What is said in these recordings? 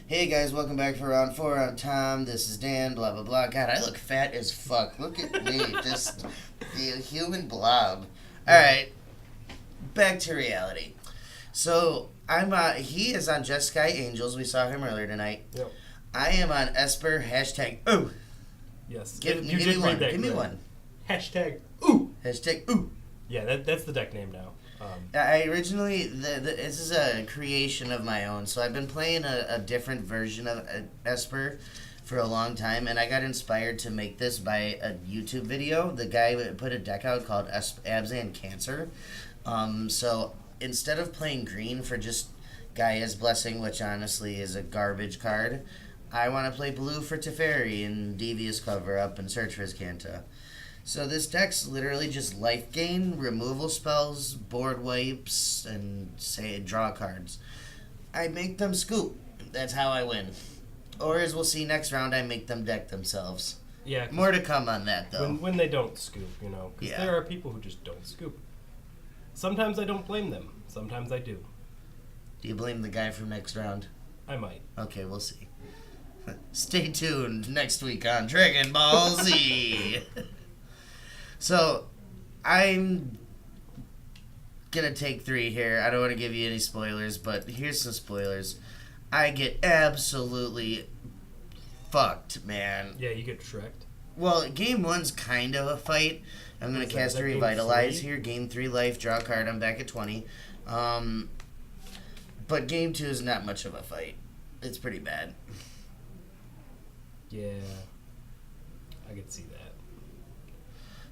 Hey guys, welcome back for round 4. I'm Tom. This is Dan. Blah blah blah. God, I look fat as fuck. Look at me, just the human blob. All right, back to reality. So I'm. He is on Jeskai Angels. We saw him earlier tonight. Yep. I am on Esper. Ooh. Yes. Give you me did one. read that Give me correct. one. Hashtag ooh. Ooh. Yeah, that's the deck name now. I originally this is a creation of my own, so I've been playing a different version of Esper for a long time, and I got inspired to make this by a YouTube video. The guy put a deck out called Abzan Cancer. So instead of playing green for just Gaia's Blessing, which honestly is a garbage card, I want to play blue for Teferi and Devious Cover Up and Search for Azcanta. So this deck's literally just life gain, removal spells, board wipes, and say draw cards. I make them scoop. That's how I win. Or as we'll see next round, I make them deck themselves. Yeah. More to come on that though. When they don't scoop, you know, because Yeah. there are people who just don't scoop. Sometimes I don't blame them. Sometimes I do. Do you blame the guy from next round? I might. Okay, we'll see. Stay tuned next week on Dragon Ball Z. So, I'm gonna take 3 here. I don't want to give you any spoilers, but here's some spoilers. I get absolutely fucked, man. Yeah, you get Shrek'd. Well, game 1's kind of a fight. I'm gonna cast a game Revitalize 3? here. Game 3 life, draw a card. I'm back at 20. But game 2 is not much of a fight. It's pretty bad. Yeah. I could see that.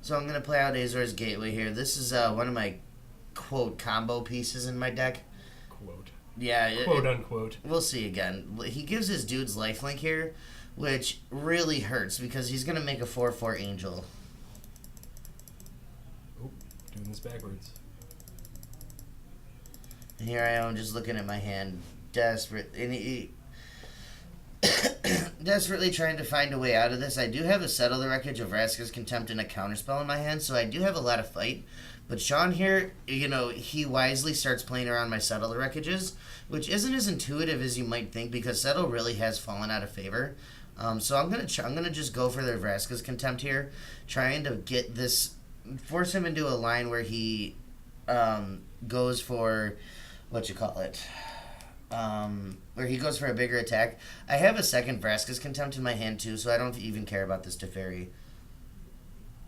So I'm going to play out Azor's Gateway here. This is one of my, quote, combo pieces in my deck. Quote. Yeah. Quote unquote. We'll see again. He gives his dude's lifelink here, which really hurts because he's going to make a 4/4 Angel. Oop, doing this backwards. And here I am just looking at my hand, desperate. And desperately trying to find a way out of this. I do have a Settle the Wreckage of Vraska's Contempt and a Counterspell in my hand, so I do have a lot of fight. But Sean here, you know, he wisely starts playing around my Settle the Wreckages, which isn't as intuitive as you might think because Settle really has fallen out of favor. So I'm gonna just go for the Vraska's Contempt here, trying to get this, force him into a line where he goes for where he goes for a bigger attack. I have a second Vraska's Contempt in my hand too, so I don't even care about this Teferi.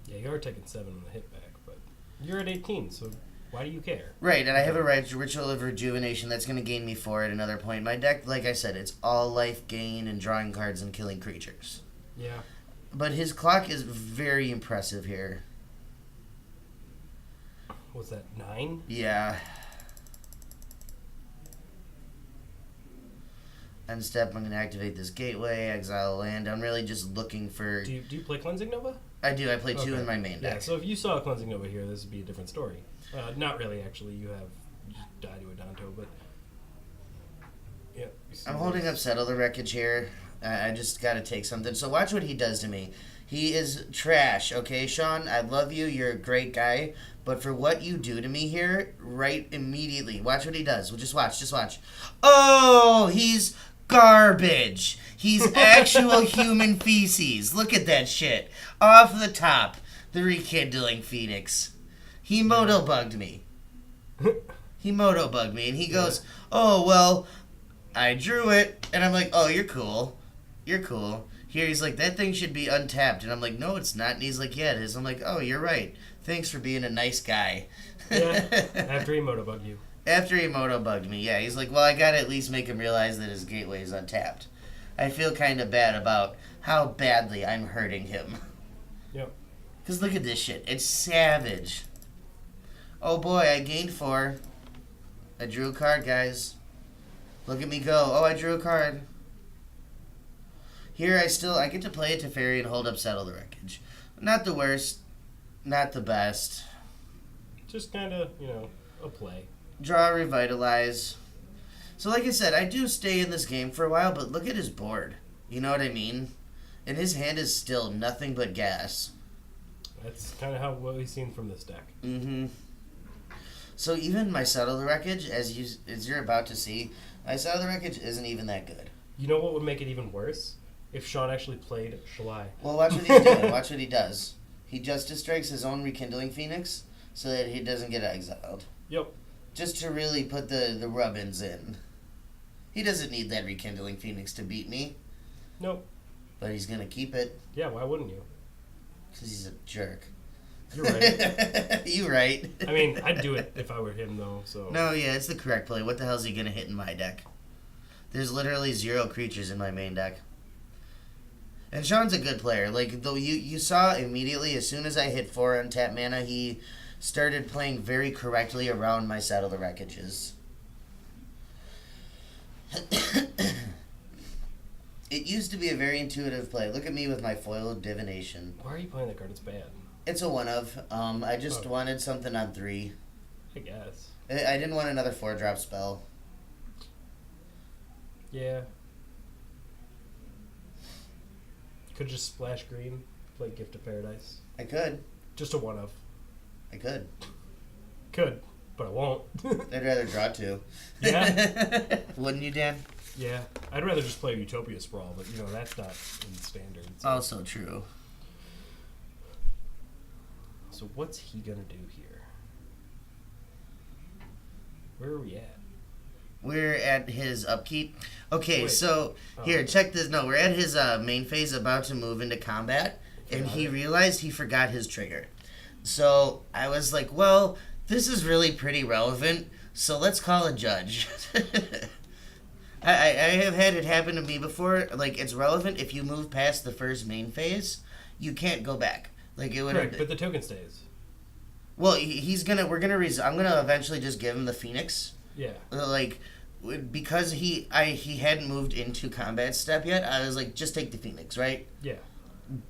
Yeah, you are taking 7 on the hit back, but you're at 18, so why do you care? Right, and I have a Ritual of Rejuvenation that's going to gain me 4 at another point. My deck, like I said, it's all life gain and drawing cards and killing creatures. Yeah. But his clock is very impressive here. What's that, 9? Yeah. End step, I'm going to activate this Gateway, exile a land. I'm really just looking for... Do you play Cleansing Nova? I do. I play 2 in my main deck. Yeah, so if you saw a Cleansing Nova here, this would be a different story. Not really, actually. You just die to a Danto, but... Yeah. I'm holding up Settle the Wreckage here. I just got to take something. So watch what he does to me. He is trash, okay, Sean? I love you. You're a great guy. But for what you do to me here, right immediately, watch what he does. Well, just watch. Oh, he's garbage. He's actual human feces. Look at that shit. Off the top, the Rekindling Phoenix. He moto-bugged me. And he goes, oh, well, I drew it. And I'm like, oh, you're cool. Here, he's like, that thing should be untapped. And I'm like, no, it's not. And he's like, yeah, it is. I'm like, oh, you're right. Thanks for being a nice guy. Yeah, after he moto-bugged you. After he moto-bugged me, yeah. He's like, well, I gotta at least make him realize that his gateway is untapped. I feel kind of bad about how badly I'm hurting him. Yep. Because look at this shit. It's savage. Oh, boy, I gained 4. I drew a card, guys. Look at me go. Oh, I drew a card. Here, I get to play a Teferi and hold up Settle the Wreckage. Not the worst. Not the best. Just kind of, a play. Draw, Revitalize. So like I said, I do stay in this game for a while, but look at his board. You know what I mean? And his hand is still nothing but gas. That's kind of what we've seen from this deck. Mm-hmm. So even my Settle the Wreckage, as you're about to see, my Settle the Wreckage isn't even that good. You know what would make it even worse? If Sean actually played Shalai. Well, watch what he's doing. Watch what he does. He Justice Strikes his own Rekindling Phoenix so that he doesn't get exiled. Yep. Just to really put the rub-ins in. He doesn't need that Rekindling Phoenix to beat me. Nope. But he's going to keep it. Yeah, why wouldn't you? Because he's a jerk. You're right. You right. I mean, I'd do it if I were him, though, so... No, yeah, it's the correct play. What the hell is he going to hit in my deck? There's literally 0 creatures in my main deck. And Sean's a good player. Like, though you saw immediately, as soon as I hit 4 untap mana, he started playing very correctly around my Saddle the Wreckages. It used to be a very intuitive play. Look at me with my foil divination. Why are you playing that card? It's bad. It's a one of. I just wanted something on 3. I guess. I didn't want another 4-drop spell. Yeah. Could just splash green, play Gift of Paradise. I could. Just a one of. I could. Could, but I won't. I'd rather draw 2. Yeah. Wouldn't you, Dan? Yeah. I'd rather just play Utopia Sprawl, but you know, that's not in standard. So. Also true. So what's he gonna do here? Where are we at? We're at his upkeep. Okay, Wait. so here, check this. No, we're at his main phase, about to move into combat, and he realized he forgot his trigger. So I was like, well, this is really pretty relevant, so let's call a judge. I have had it happen to me before. Like, it's relevant if you move past the first main phase, you can't go back. Like, it would. Correct, but the token stays. Well, I'm gonna eventually just give him the Phoenix. Yeah. Like, because he hadn't moved into combat step yet, I was like, just take the Phoenix, right? Yeah.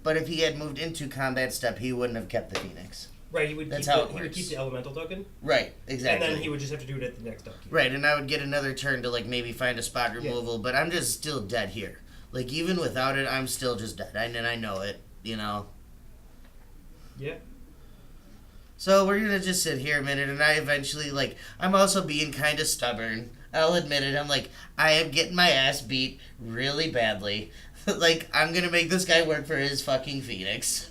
But if he had moved into combat step, he wouldn't have kept the Phoenix. Right, he would That's keep how the, it he would works. keep the elemental token. Right, exactly. And then he would just have to do it at the next upkeep. Right, and I would get another turn to, like, maybe find a spot removal, but I'm just still dead here. Like, even without it, I'm still just dead. And I know it, you know? Yeah. So we're going to just sit here a minute, and I eventually, like, I'm also being kind of stubborn. I'll admit it. I'm like, I am getting my ass beat really badly. Like, I'm going to make this guy work for his fucking Phoenix.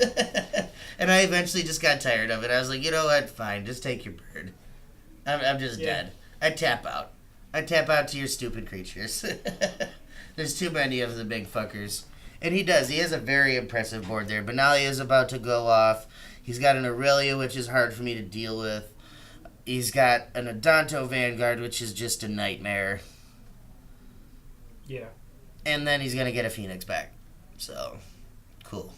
And I eventually just got tired of it. I was like, you know what? Fine. Just take your bird. I'm just dead. I tap out. I tap out to your stupid creatures. There's too many of the big fuckers. And he does. He has a very impressive board there. Benalia is about to go off. He's got an Aurelia, which is hard for me to deal with. He's got an Adanto Vanguard, which is just a nightmare. Yeah. And then he's going to get a Phoenix back. So, cool.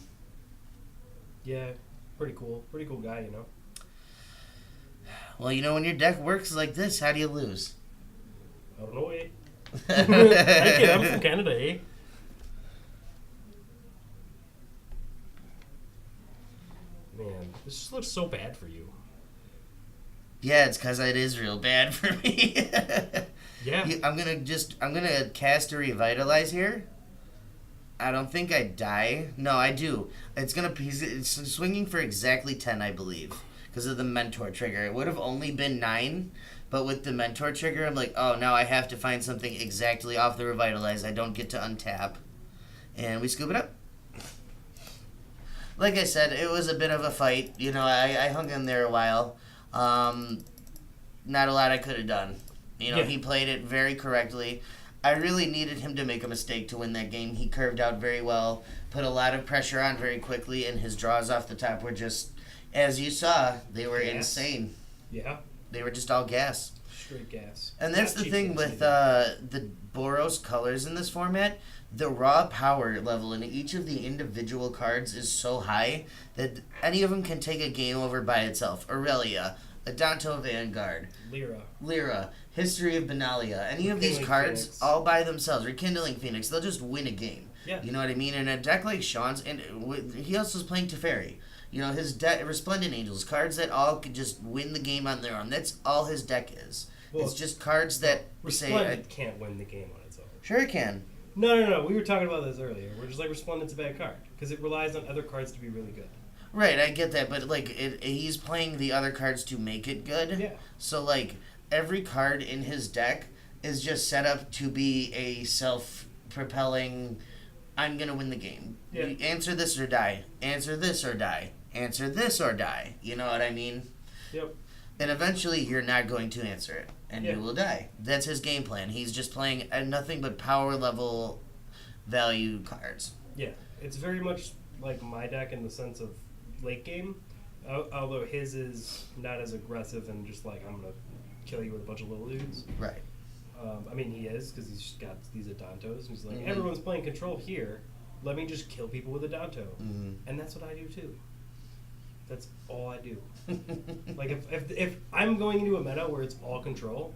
Yeah, pretty cool. Pretty cool guy, you know? Well, you know, when your deck works like this, how do you lose? I don't know, eh? I'm from Canada, eh? Man, this just looks so bad for you. Yeah, it's because it is real bad for me. Yeah. I'm gonna cast a Revitalize here. I don't think I die. No, I do. It's swinging for exactly 10, I believe, because of the Mentor trigger. It would have only been 9, but with the Mentor trigger, I'm like, oh, now I have to find something exactly off the Revitalize. I don't get to untap. And we scoop it up. Like I said, it was a bit of a fight. You know, I hung in there a while. Not a lot I could have done. You know, He played it very correctly. I really needed him to make a mistake to win that game. He curved out very well, put a lot of pressure on very quickly, and his draws off the top were just, as you saw, they were insane. Yeah. They were just all gas. Straight gas. And that's the thing with the Boros colors in this format. The raw power level in each of the individual cards is so high that any of them can take a game over by itself. Aurelia, Adanto Vanguard, Lyra, History of Benalia. Any of these cards Phoenix. all by themselves, Rekindling Phoenix, they'll just win a game. Yeah. You know what I mean? In a deck like Sean's, and he also is playing Teferi. You know, his Resplendent Angels, cards that all could just win the game on their own. That's all his deck is. Well, it's just cards that Resplendent can't win the game on its own. Sure it can. No. We were talking about this earlier. We're just like, Resplendent's a bad card because it relies on other cards to be really good. Right, I get that, but like he's playing the other cards to make it good. Yeah. So like every card in his deck is just set up to be a self propelling, I'm going to win the game. Yeah. You answer this or die. Answer this or die. Answer this or die. You know what I mean? Yep. And eventually you're not going to answer it. And Yeah. you will die. That's his game plan. He's just playing nothing but power level value cards. Yeah. It's very much like my deck in the sense of late game. Although his is not as aggressive and just like, I'm going to kill you with a bunch of little dudes. Right. I mean, he is, because he's got these Adantos. He's like, Mhm. everyone's playing control here. Let me just kill people with Adanto. Mhm. And that's what I do, too. That's all I do. Like, if I'm going into a meta where it's all control,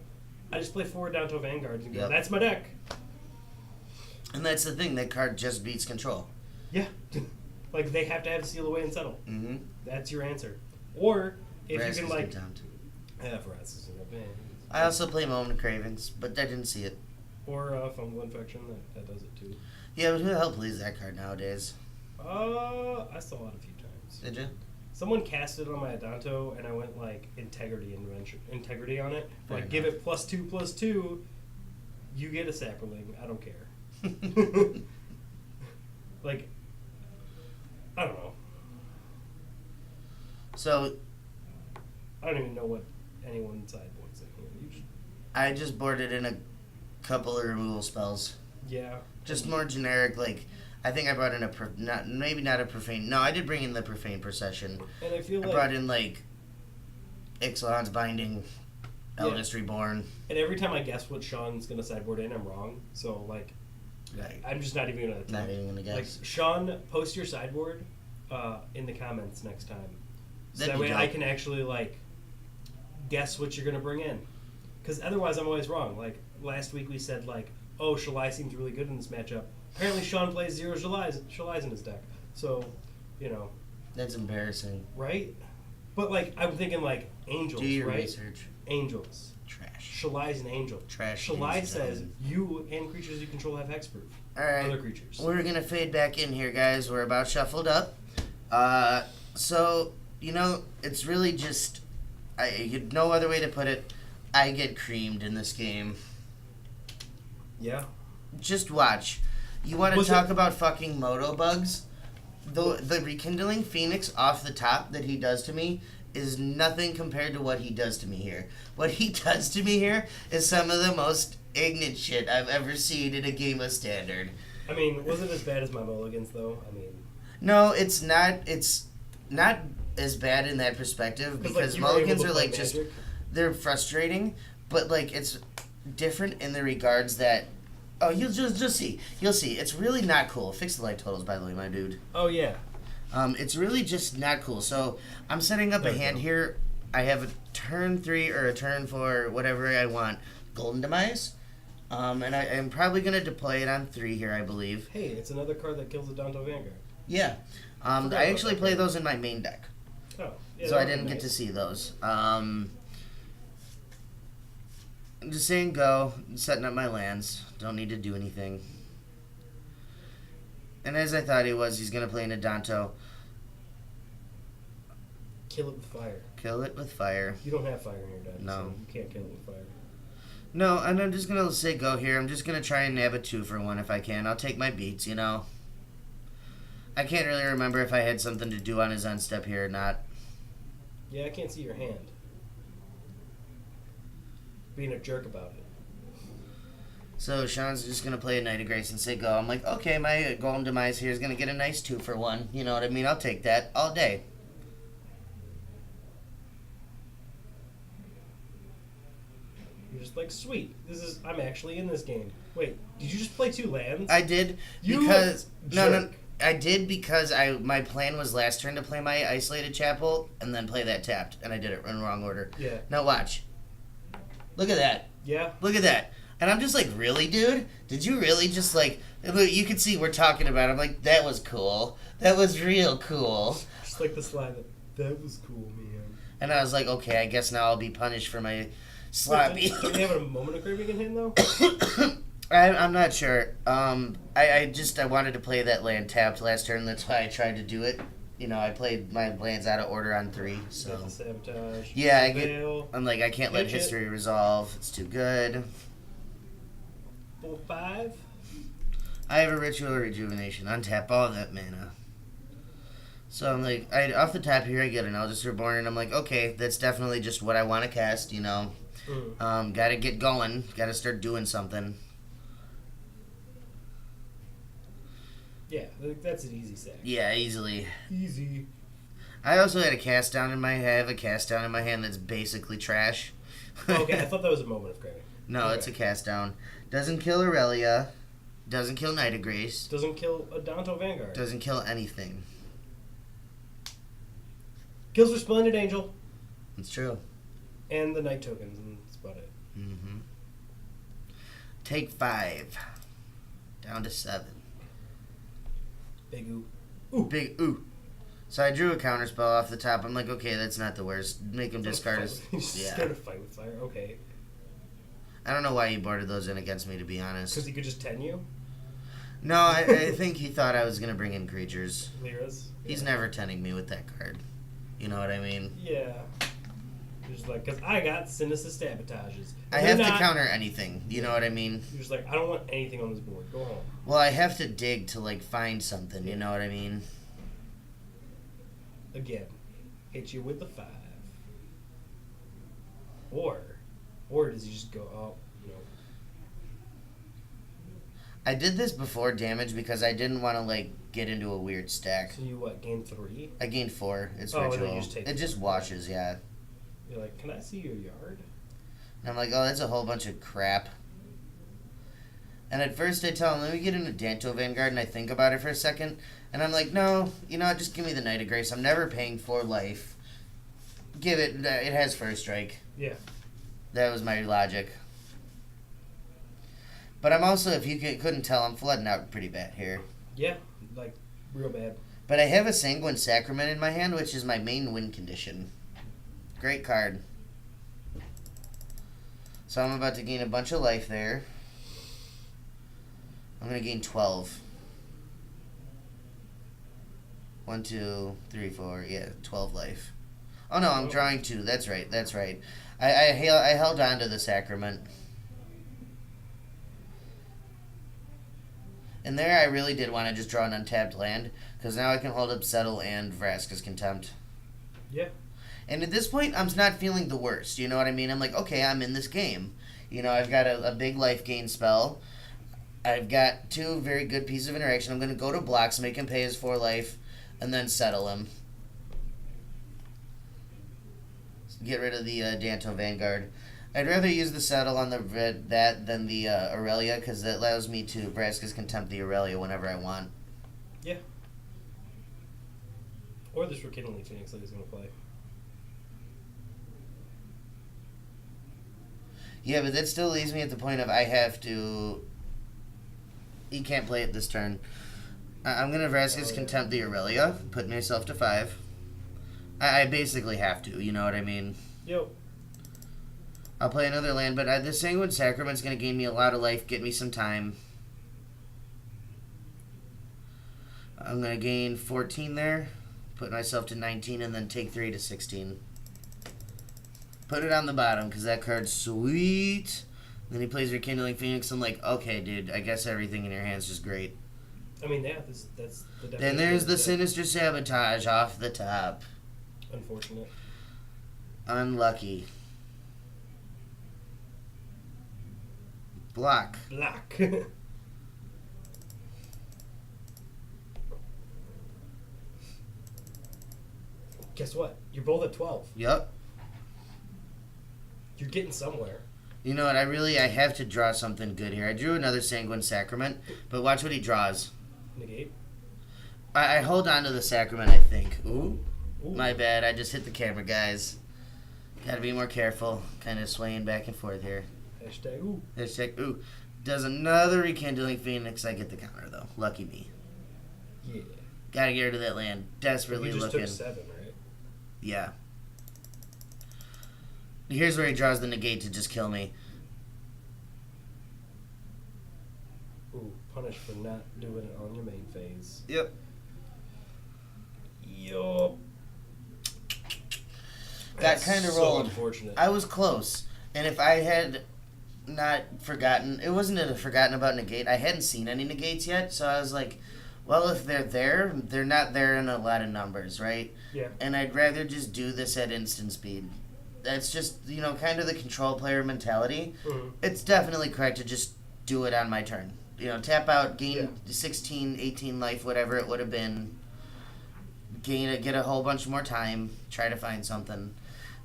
I just play 4 Adanto Vanguards and go, Yep. that's my deck. And that's the thing. That card just beats control. Yeah. Like, they have to have Seal Away and Settle. Mm-hmm. That's your answer. Or, if you can, like... down too. Vraska's is a man. I also play Moment of Cravings, but I didn't see it. Or Fungal Infection, that does it, too. Yeah, but who the hell plays that card nowadays? I saw it a few times. Did you? Someone cast it on my Adanto, and I went like integrity on it. Fair Like, give enough. it +2/+2. You get a sapling. I don't care. Like, I don't know. So, I don't even know what anyone sideboards in here. You just, I just boarded in a couple of removal spells. yeah. Just more generic, like, I think I brought in maybe not a profane. No, I did bring in the profane procession. And I feel I like, brought in, like, Ixalan's Binding, Yeah. Eldest Reborn. and every time I guess what Sean's gonna sideboard in, I'm wrong. So like, Right. I'm just not even gonna attempt. Not even gonna guess. Like, Sean, post your sideboard in the comments next time. So That'd that be way I dope. can actually, like, guess what you're going to bring in. Because otherwise I'm always wrong. Like, last week we said, like, oh, Shalai seems really good in this matchup. Apparently Sean plays 0 Shalais in his deck. So, you know, That's embarrassing. right? But, like, I'm thinking, like, Angels, Do your right? research. Angels. Trash. Shalai's an angel. Trash. Shalai news, says gentlemen. you and creatures you control have hexproof. Alright. Other creatures. We're gonna fade back in here, guys. We're about shuffled up. So, you know, it's really just... no other way to put it. I get creamed in this game. Yeah. Just watch. You want to Was talk it- about fucking moto bugs? The rekindling phoenix off the top that he does to me is nothing compared to what he does to me here. What he does to me here is some of the most ignorant shit I've ever seen in a game of Standard. I mean, was it as bad as my mulligans, though? I mean... No, it's not. It's not as bad in that perspective because you were able mulligans to are play like just Magic. they're frustrating, but like it's different in the regards that you'll just see. You'll see. It's really not cool. Fix the light totals, by the way, my dude. Oh, yeah. It's really just not cool. So I'm setting up There a we hand go. here. I have a turn 3 or a turn 4, whatever I want. Golden Demise. And I am probably going to deploy it on 3 here, I believe. Hey, it's another card that kills the Danto Vanguard. Yeah. Forgot I about actually that play card. those in my main deck. Oh. Yeah, So that I would be didn't get nice. to see those. I'm just saying go. I'm setting up my lands. Don't need to do anything. And as I thought he was, he's going to play an Adanto. Kill it with fire. Kill it with fire. You don't have fire in your deck, No. so you can't kill it with fire. No, and I'm just going to say go here. I'm just going to try and nab a 2 for 1 if I can. I'll take my beats, you know. I can't really remember if I had something to do on his end step here or not. Yeah, I can't see your hand. Being a jerk about it. So Sean's just gonna play a Knight of Grace and say go. I'm like, okay, my Golden Demise here is gonna get a nice 2 for 1. You know what I mean? I'll take that all day. You're just like, sweet. I'm actually in this game. Wait, did you just play 2 lands? I did You because no, jerk. I did because my plan was last turn to play my Isolated Chapel and then play that tapped, and I did it in the wrong order. Yeah. Now watch. Look at that. Yeah. Look at that. And I'm just like, really, dude? Did you really just like? Look, you can see we're talking about it. I'm like, that was cool. That was real cool. Just like the slide. That was cool, man. And I was like, okay, I guess now I'll be punished for my sloppy. Don't you have a moment of craving in hand, though? I'm not sure. I wanted to play that land tapped last turn. That's why I tried to do it. You know, I played my lands out of order on 3. So Got the sabotage. yeah, I get. Veil, I'm like, I can't let Pitch it. history resolve. It's too good. 4/5. I have a Ritual Rejuvenation. Untap all that mana. So I'm like, off the top here, I get an Eldest Reborn, and I'm like, okay, that's definitely just what I want to cast, you know. Gotta get going. Gotta start doing something. Yeah, that's an easy sack. Yeah, easily. Easy. I also had a cast down in my have a cast down in my hand that's basically trash. Okay, I thought that was a Moment of Gravity. No, Okay. it's a cast down. Doesn't kill Aurelia. Doesn't kill Knight of Grace. Doesn't kill a Danto Vanguard. Doesn't kill anything. Kills Resplendent Angel It's true. and the Night tokens, and that's about it. Mm-hmm. Take 5. Down to 7. Big ooh. Big ooh. So I drew a counter spell off the top. I'm like, okay, that's not the worst. Make him discard his. He's Yeah. scared of Fight with Fire. Okay. I don't know why he boarded those in against me, to be honest. Because he could just 10 you? No, I think he thought I was going to bring in creatures. Lyras? He's never tending me with that card. You know what I mean? Yeah. Just like, because I got Sinister Sabotages. I have to counter anything. You know what I mean? You're just like, I don't want anything on this board. Go home. Well, I have to dig to, like, find something. You know what I mean? Again. Hit you with the 5. Or does he just go, oh, no. I did this before damage because I didn't want to, like, get into a weird stack. So you, what, gain 3? I gained 4. It's Oh, and then ritual. you just take It just washes, yeah. You're like, can I see your yard? And I'm like, oh, that's a whole bunch of crap. And at first I tell him, let me get into Danto Vanguard, and I think about it for a second. And I'm like, no, you know what, just give me the Knight of Grace. I'm never paying 4 life. Give it, it has first strike. Yeah. That was my logic. But I'm also, if you couldn't tell, I'm flooding out pretty bad here. Yeah, like, real bad. But I have a Sanguine Sacrament in my hand, which is my main win condition. Great card. So I'm about to gain a bunch of life there. I'm going to gain 12. 1, 2, 3, 4, yeah, 12 life. Oh no, I'm drawing 2. That's right, that's right. I held on to the Sacrament. And there I really did want to just draw an untapped land, because now I can hold up Settle and Vraska's Contempt. Yeah. And at this point, I'm not feeling the worst. You know what I mean? I'm like, okay, I'm in this game. You know, I've got a big life gain spell. I've got 2 very good pieces of interaction. I'm going to go to blocks, make him pay his 4 life, and then settle him. Get rid of the Danto Vanguard. I'd rather use the settle on that than the Aurelia, because that allows me to Vraska's Contempt the Aurelia whenever I want. Yeah. Or this Rekindling Phoenix that he's going to play. Yeah, but that still leaves me at the point of I have to... He can't play it this turn. I'm going to Vraska's Contempt the Aurelia, put myself to 5. I basically have to, you know what I mean? Yo. I'll play another land, but the Sanguine Sacrament's going to gain me a lot of life, get me some time. I'm going to gain 14 there, put myself to 19, and then take 3 to 16. Put it on the bottom, because that card's sweet. Then he plays Rekindling Phoenix. I'm like, okay, dude, I guess everything in your hand's just great. I mean, yeah, that's the definition. Then there's the of Sinister Sabotage off the top. Unfortunate. Unlucky. Block. Block. Guess what? You're both at 12. Yep. You're getting somewhere. You know what? I have to draw something good here. I drew another Sanguine Sacrament, but watch what he draws. Negate. I hold on to the Sacrament, I think. Ooh. Ooh. My bad. I just hit the camera, guys. Gotta be more careful. Kind of swaying back and forth here. Hashtag ooh. Hashtag ooh. Does another Rekindling Phoenix. I get the counter, though. Lucky me. Yeah. Gotta get rid of that land. Desperately You just looking. took 7, right? Yeah. Here's where he draws the negate to just kill me. Ooh, punished for not doing it on your main phase. Yep. Yup. Got kind of so rolled. unfortunate. I was close. And if I had not forgotten. It wasn't a forgotten about negate. I hadn't seen any negates yet, so I was like, well, if they're there, they're not there in a lot of numbers, right? Yeah. And I'd rather just do this at instant speed. That's just, kind of the control player mentality. Mm-hmm. It's definitely correct to just do it on my turn. Tap out, gain 16, 18 life, whatever it would have been. Get a whole bunch more time, try to find something.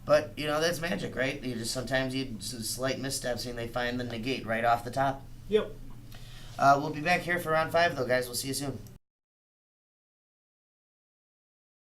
But, that's magic, right? Sometimes slight missteps and they find the negate right off the top. Yep. We'll be back here for round 5, though, guys. We'll see you soon.